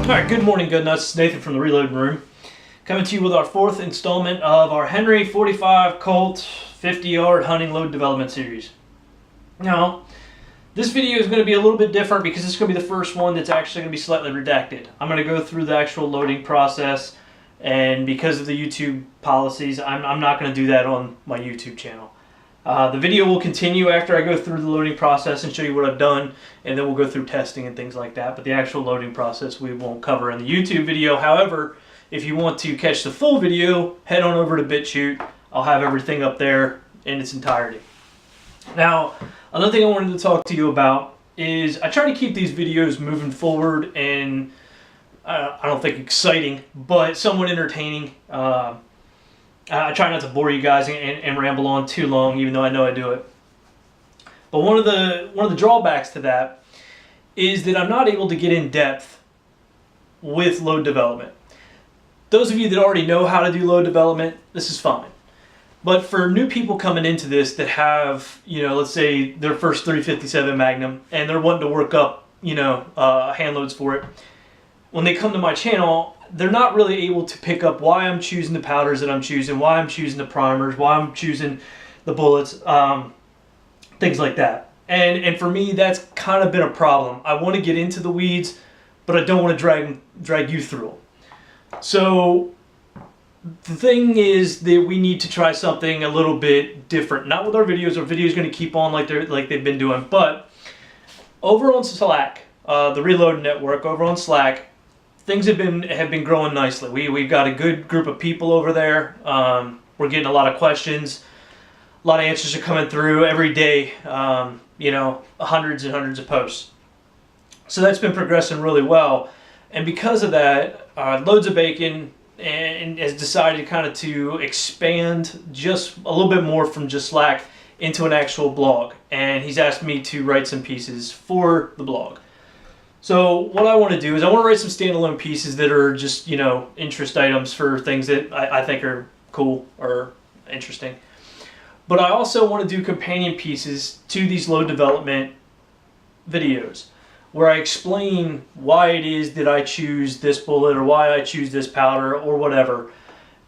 Alright, good morning, good nuts. Nathan from the Reloading Room. Coming to you with our fourth installment of our Henry 45 Colt 50-yard hunting load development series. Now, this video is going to be a little bit different because this is going to be the first one that's actually going to be slightly redacted. I'm going to go through the actual loading process, and because of the YouTube policies, I'm not going to do that on my YouTube channel. The video will continue after I go through the loading process and show you what I've done, and then we'll go through testing and things like that. But the actual loading process we won't cover in the YouTube video. However, if you want to catch the full video, head on over to BitChute. I'll have everything up there in its entirety. Now, another thing I wanted to talk to you about is I try to keep these videos moving forward and I don't think exciting, but somewhat entertaining. I try not to bore you guys and ramble on too long, even though I know I do it. But one of the drawbacks to that is that I'm not able to get in depth with load development. Those of you that already know how to do load development, this is fine. But for new people coming into this that have, let's say their first 357 Magnum and they're wanting to work up, hand loads for it, when they come to my channel, they're not really able to pick up why I'm choosing the powders that I'm choosing, why I'm choosing the primers, why I'm choosing the bullets, things like that. And for me, that's kind of been a problem. I want to get into the weeds, but I don't want to drag you through them. So the thing is that we need to try something a little bit different. Not with our videos. Our videos are going to keep on like they've been doing, but over on Slack, the Reload Network, over on Slack, things have been growing nicely. We've got a good group of people over there. We're getting a lot of questions. A lot of answers are coming through every day. Hundreds and hundreds of posts. So that's been progressing really well. And because of that, Loads of Bacon and has decided kind of to expand just a little bit more from just Slack into an actual blog. And he's asked me to write some pieces for the blog. So what I want to do is I want to write some standalone pieces that are just, interest items for things that I think are cool or interesting. But I also want to do companion pieces to these load development videos where I explain why it is that I choose this bullet or why I choose this powder or whatever,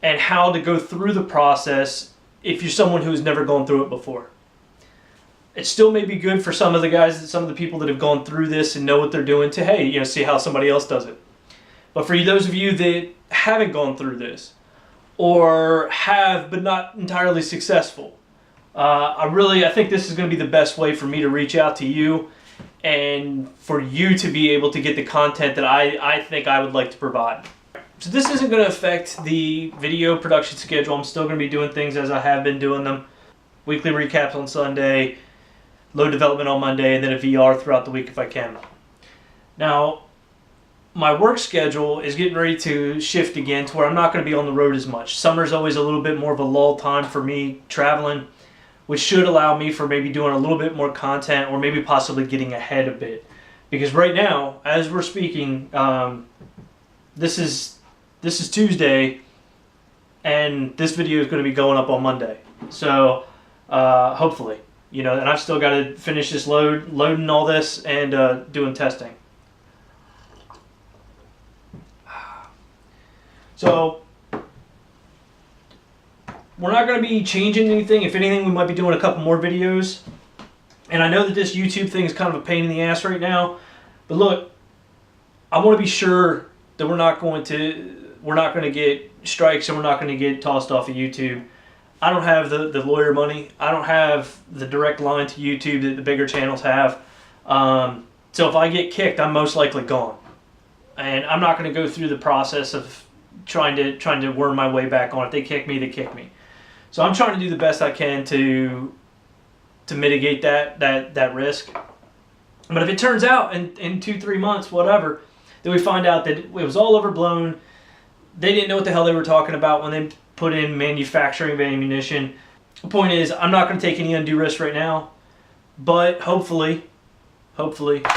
and how to go through the process if you're someone who's never gone through it before. It still may be good for some of the guys, some of the people that have gone through this and know what they're doing to, hey, see how somebody else does it. But for those of you that haven't gone through this, or have but not entirely successful, I think this is going to be the best way for me to reach out to you and for you to be able to get the content that I think I would like to provide. So this isn't going to affect the video production schedule. I'm still going to be doing things as I have been doing them. Weekly recaps on Sunday, load development on Monday, and then a VR throughout the week if I can. Now, my work schedule is getting ready to shift again to where I'm not going to be on the road as much. Summer's always a little bit more of a lull time for me traveling, which should allow me for maybe doing a little bit more content or maybe possibly getting ahead a bit. Because right now, as we're speaking, this is Tuesday, and this video is going to be going up on Monday. So hopefully. And I've still got to finish this loading all this and doing testing. So we're not going to be changing anything. If anything, we might be doing a couple more videos. And I know that this YouTube thing is kind of a pain in the ass right now. But look, I want to be sure that we're not going to get strikes and we're not going to get tossed off of YouTube. I don't have the lawyer money. I don't have the direct line to YouTube that the bigger channels have. So if I get kicked, I'm most likely gone. And I'm not going to go through the process of trying to worm my way back on. If they kick me, they kick me. So I'm trying to do the best I can to mitigate that risk. But if it turns out in 2-3 months, whatever, then we find out that it was all overblown. They didn't know what the hell they were talking about when they put in manufacturing of ammunition. The point is, I'm not going to take any undue risk right now, but hopefully, within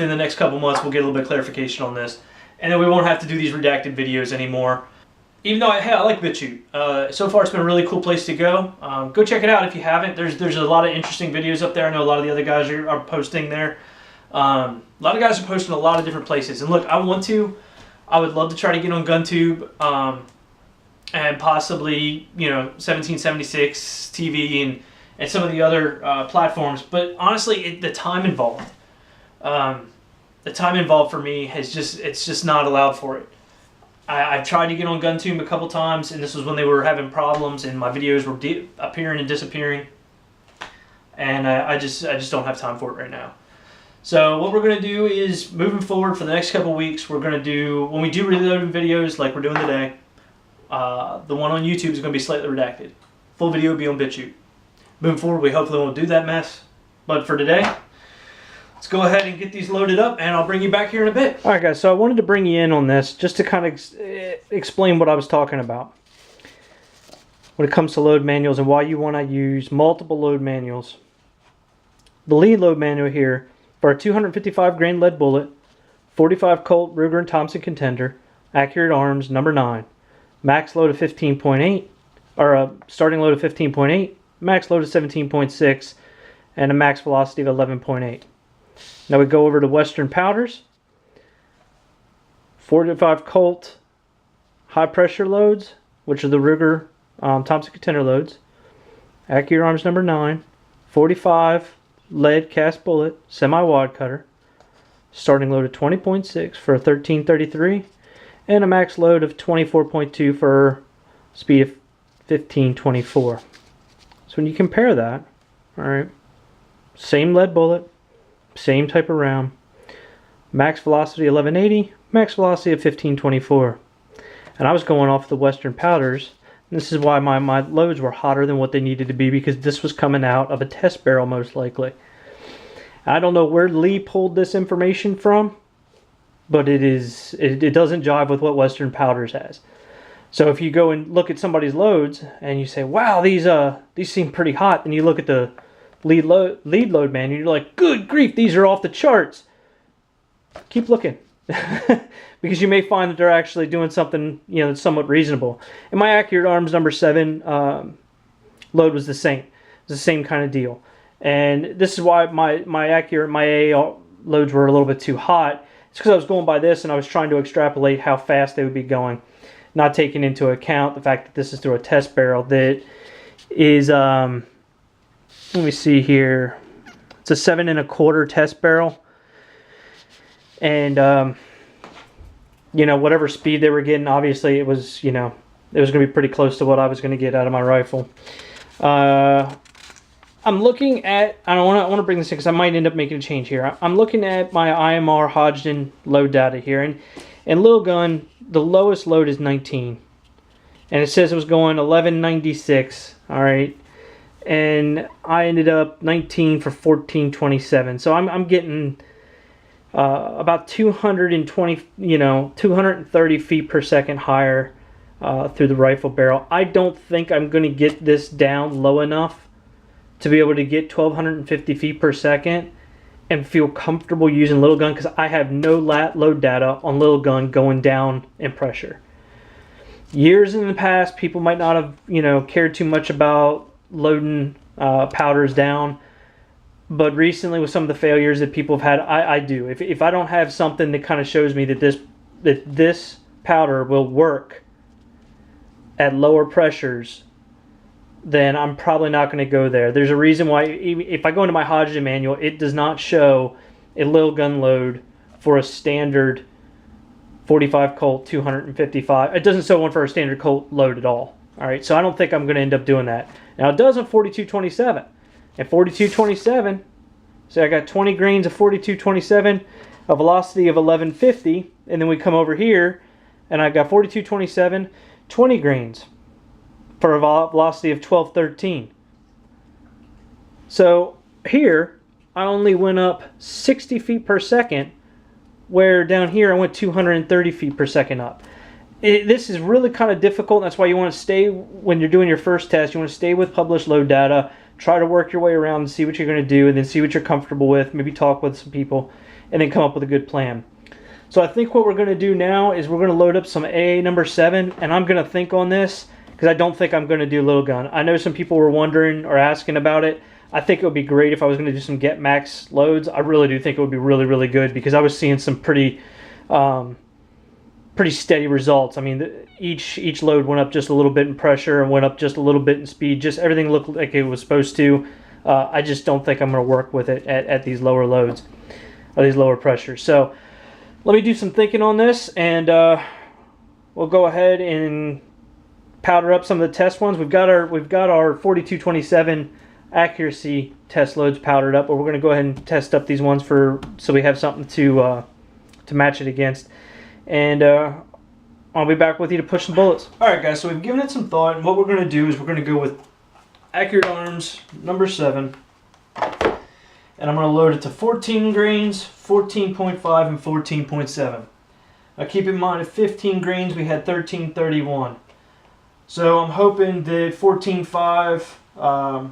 the next couple months, we'll get a little bit of clarification on this, and then we won't have to do these redacted videos anymore. Even though I like BitChute. So far, it's been a really cool place to go. Go check it out if you haven't. There's a lot of interesting videos up there. I know a lot of the other guys are posting there. A lot of guys are posting a lot of different places. And look, I would love to try to get on GunTube and possibly, 1776 TV and some of the other platforms. But honestly, the time involved. The time involved for me it's just not allowed for it. I've tried to get on GunTube a couple times, and this was when they were having problems and my videos were appearing and disappearing. And I just don't have time for it right now. So what we're going to do is, moving forward for the next couple weeks, we're going to do, when we do reloading videos like we're doing today, the one on YouTube is going to be slightly redacted. Full video will be on BitChute. Moving forward, we hopefully won't do that mess. But for today, let's go ahead and get these loaded up, and I'll bring you back here in a bit. Alright guys, so I wanted to bring you in on this just to kind of explain what I was talking about when it comes to load manuals and why you want to use multiple load manuals. The lead load manual here for a 255 grain lead bullet, 45 Colt Ruger and Thompson Contender, accurate arms, number 9, max load of 15.8, or a starting load of 15.8, max load of 17.6, and a max velocity of 11.8. Now we go over to Western powders. 45 Colt high pressure loads, which are the Ruger Thompson Contender loads. Accurate arms number 9. 45 lead cast bullet semi-wad cutter. Starting load of 20.6 for a 1333. And a max load of 24.2 for speed of 1524. So when you compare that, alright, same lead bullet, same type of round, max velocity 1180, max velocity of 1524. And I was going off the Western powders. And this is why my loads were hotter than what they needed to be, because this was coming out of a test barrel most likely. I don't know where Lee pulled this information from, but it doesn't jive with what Western powders has. So if you go and look at somebody's loads and you say, wow, these seem pretty hot, and you look at the lead load manual, you're like, good grief, these are off the charts. Keep looking. Because you may find that they're actually doing something, that's somewhat reasonable. And my accurate arms number 7 load was the same. It was the same kind of deal. And this is why my AA loads were a little bit too hot. It's because I was going by this and I was trying to extrapolate how fast they would be going, not taking into account the fact that this is through a test barrel that is, let me see here, it's a 7 1/4 test barrel. And, whatever speed they were getting, obviously it was, it was going to be pretty close to what I was going to get out of my rifle. I'm looking at, I want to bring this in because I might end up making a change here. I'm looking at my IMR Hodgdon load data here. And Lil Gun, the lowest load is 19. And it says it was going 1196, all right. And I ended up 19 for 1427. So I'm getting about 220, 230 feet per second higher through the rifle barrel. I don't think I'm going to get this down low enough to be able to get 1250 feet per second and feel comfortable using Little Gun, because I have no load data on Little Gun going down in pressure. Years in the past, people might not have cared too much about loading powders down. But recently, with some of the failures that people have had, I do. If I don't have something that kind of shows me that this powder will work at lower pressures, then I'm probably not going to go there. There's a reason why, if I go into my Hodgdon manual, it does not show a Lil Gun load for a standard 45 Colt 255. It doesn't show one for a standard Colt load at all. All right, so I don't think I'm going to end up doing that. Now it does on 4227. At 4227, so I got 20 grains of 4227, a velocity of 1150, and then we come over here, and I got 4227, 20 grains for a velocity of 1213. So here, I only went up 60 feet per second, where down here I went 230 feet per second up. This is really kind of difficult. That's why you want to stay, when you're doing your first test, you want to stay with published load data. Try to work your way around and see what you're going to do, and then see what you're comfortable with. Maybe talk with some people, and then come up with a good plan. So I think what we're going to do now is we're going to load up some AA number 7, and I'm going to think on this, because I don't think I'm going to do Little Gun. I know some people were wondering or asking about it. I think it would be great if I was going to do some get max loads. I really do think it would be really, really good, because I was seeing some pretty steady results. I mean, each load went up just a little bit in pressure and went up just a little bit in speed. Just everything looked like it was supposed to. I just don't think I'm going to work with it at these lower loads, or these lower pressures. So let me do some thinking on this, and we'll go ahead and powder up some of the test ones. We've got our 4227 accuracy test loads powdered up, but we're going to go ahead and test up these ones so we have something to match it against. And I'll be back with you to push some bullets. Alright guys, so we've given it some thought, and what we're going to do is we're going to go with Accurate Arms number 7, and I'm going to load it to 14 grains, 14.5, and 14.7. Now keep in mind, at 15 grains we had 1331. So I'm hoping that 14.5,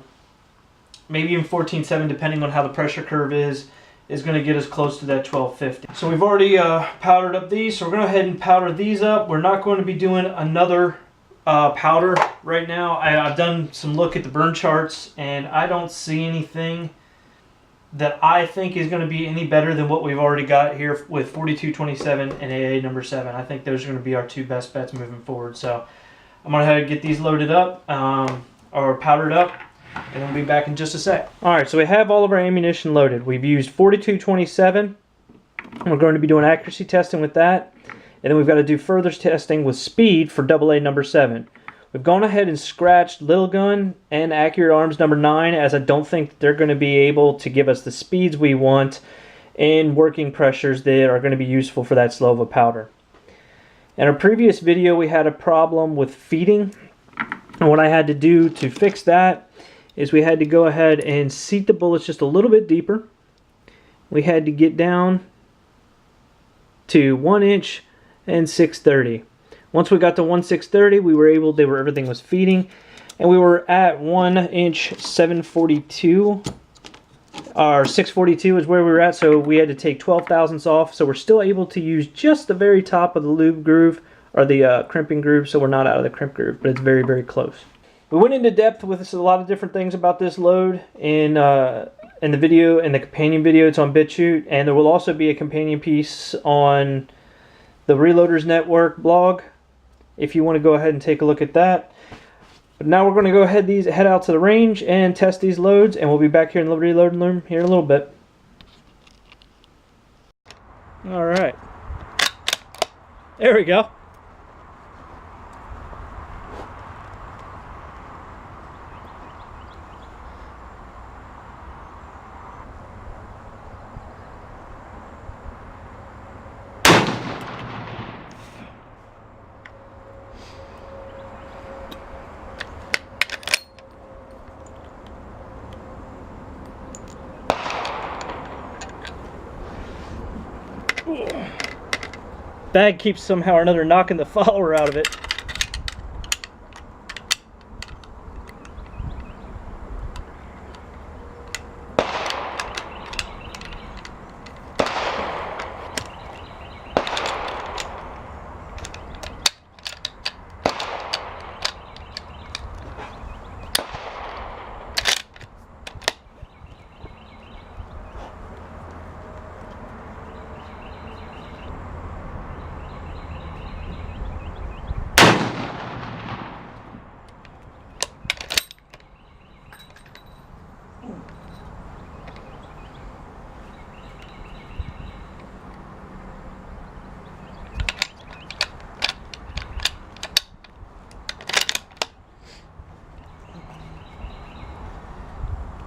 maybe even 14.7, depending on how the pressure curve is going to get us close to that 1250. So we've already powdered up these, so we're going to go ahead and powder these up. We're not going to be doing another powder right now. I've done some look at the burn charts, and I don't see anything that I think is going to be any better than what we've already got here with 4227 and AA number 7. I think those are going to be our two best bets moving forward. So I'm going to have to get these loaded up, or powdered up, and we'll be back in just a sec. Alright, so we have all of our ammunition loaded. We've used 4227. We're going to be doing accuracy testing with that. And then we've got to do further testing with speed for AA number 7. We've gone ahead and scratched Little Gun and Accurate Arms number 9, as I don't think they're going to be able to give us the speeds we want and working pressures that are going to be useful for that slow of a powder. In our previous video, we had a problem with feeding. And what I had to do to fix that is we had to go ahead and seat the bullets just a little bit deeper. We had to get down to 1 inch and 630. Once we got to 1/630, everything was feeding, and we were at 1 inch 742, or 642 is where we were at. So we had to take 12 thousandths off. So we're still able to use just the very top of the lube groove, or the crimping groove. So we're not out of the crimp groove, but it's very, very close. We went into depth with a lot of different things about this load in the video, in the companion video. It's on BitChute, and there will also be a companion piece on the Reloaders Network blog if you want to go ahead and take a look at that. But now we're going to go head out to the range and test these loads, and we'll be back here in the reloading room here in a little bit. All right, there we go. Bag keeps somehow or another knocking the follower out of it.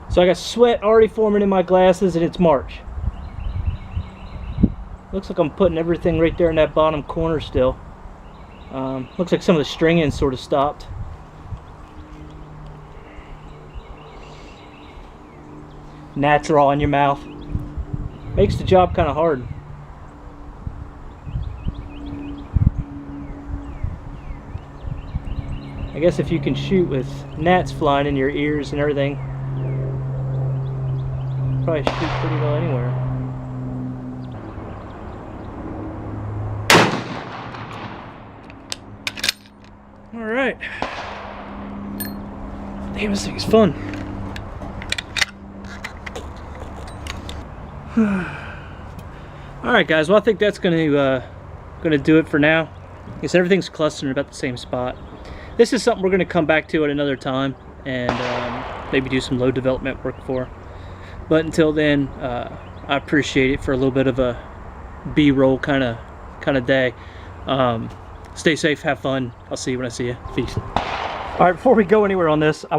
So I got sweat already forming in my glasses, and it's March. Looks like I'm putting everything right there in that bottom corner still. Looks like some of the string ends sort of stopped. Gnats are all in your mouth. Makes the job kind of hard. I guess if you can shoot with gnats flying in your ears and everything, probably shoot pretty well anywhere. Alright. Damn, this thing is fun. Alright guys, well I think that's gonna do it for now. Because everything's clustered in about the same spot. This is something we're gonna come back to at another time and maybe do some load development work for. But until then, I appreciate it for a little bit of a B-roll kind of day. Stay safe, have fun. I'll see you when I see you. Peace. All right, before we go anywhere on this, I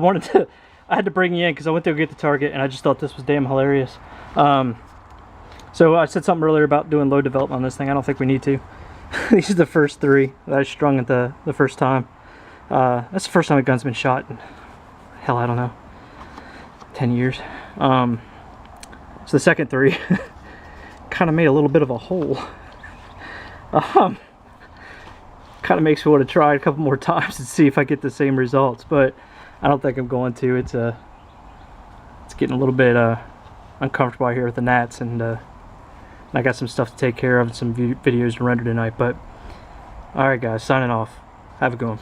had to bring you in because I went to go get the target and I just thought this was damn hilarious. So I said something earlier about doing load development on this thing. I don't think we need to. These are the first 3 that I strung at the first time. That's the first time a gun's been shot in, hell, I don't know, 10 years. So the second 3 kind of made a little bit of a hole. Kind of makes me want to try it a couple more times and see if I get the same results, but I don't think I'm going to. It's getting a little bit uncomfortable out here with the gnats, and I got some stuff to take care of and some videos to render tonight. But alright guys, signing off. Have a good one.